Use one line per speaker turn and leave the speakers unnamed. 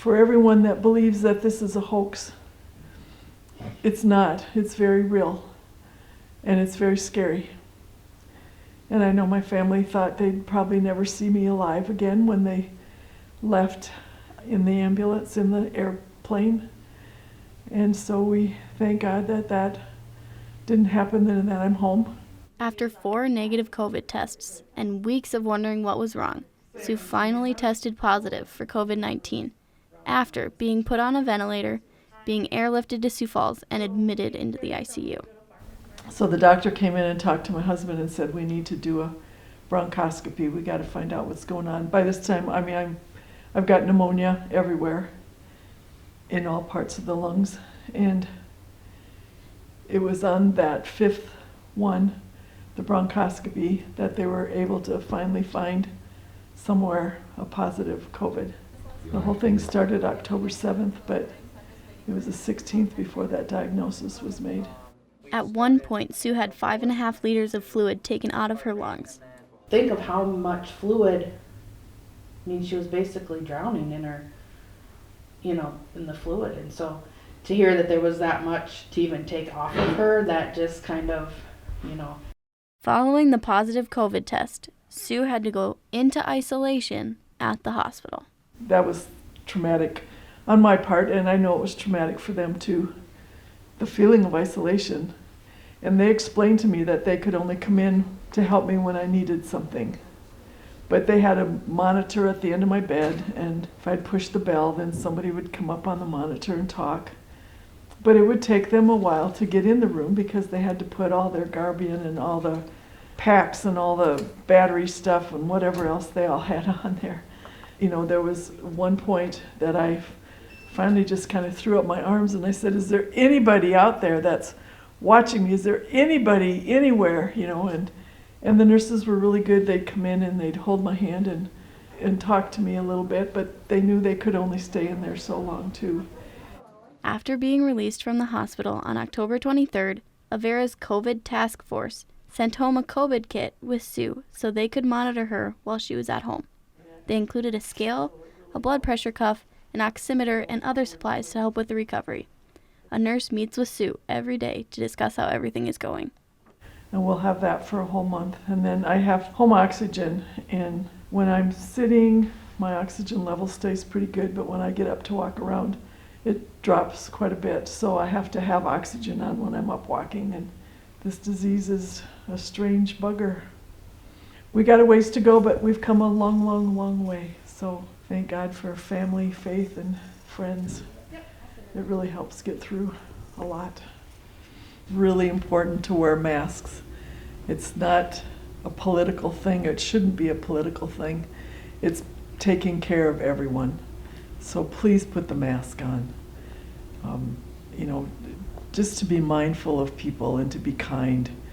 for everyone that believes that this is a hoax. It's not. It's very real. And it's very scary. And I know my family thought they'd probably never see me alive again when they left in the ambulance, in the airplane. And so we thank God that that didn't happen and that I'm home.
After 4 negative COVID tests and weeks of wondering what was wrong, Sue finally tested positive for COVID-19 after being put on a ventilator, being airlifted to Sioux Falls, and admitted into the ICU.
So the doctor came in and talked to my husband and said, we need to do a bronchoscopy. We got to find out what's going on. By this time, I've got pneumonia everywhere in all parts of the lungs. And it was on that 5th one, the bronchoscopy, that they were able to finally find somewhere a positive COVID. The whole thing started October 7th, but it was the 16th before that diagnosis was made.
At one point, Sue had 5.5 liters of fluid taken out of her lungs.
Think of how much fluid, I mean, she was basically drowning in her, in the fluid. And so to hear that there was that much to even take off of her, that just kind of,
Following the positive COVID test, Sue had to go into isolation at the hospital.
That was traumatic on my part, and I know it was traumatic for them too. The feeling of isolation. And they explained to me that they could only come in to help me when I needed something. But they had a monitor at the end of my bed, and if I'd push the bell, then somebody would come up on the monitor and talk. But it would take them a while to get in the room because they had to put all their garb in and all the packs and all the battery stuff and whatever else they all had on there. There was one point that I finally just kind of threw up my arms and I said, is there anybody out there that's watching me? Is there anybody anywhere? And the nurses were really good. They'd come in and they'd hold my hand and talk to me a little bit, but they knew they could only stay in there so long too.
After being released from the hospital on October 23rd, Avera's COVID task force sent home a COVID kit with Sue so they could monitor her while she was at home. They included a scale, a blood pressure cuff, an oximeter, and other supplies to help with the recovery. A nurse meets with Sue every day to discuss how everything is going.
And we'll have that for a whole month. And then I have home oxygen, and when I'm sitting, my oxygen level stays pretty good, but when I get up to walk around, it drops quite a bit. So I have to have oxygen on when I'm up walking, and this disease is a strange bugger. We got a ways to go, but we've come a long, long, long way. So thank God for family, faith, and friends. It really helps get through a lot. Really important to wear masks. It's not a political thing. It shouldn't be a political thing. It's taking care of everyone. So please put the mask on. Just to be mindful of people and to be kind.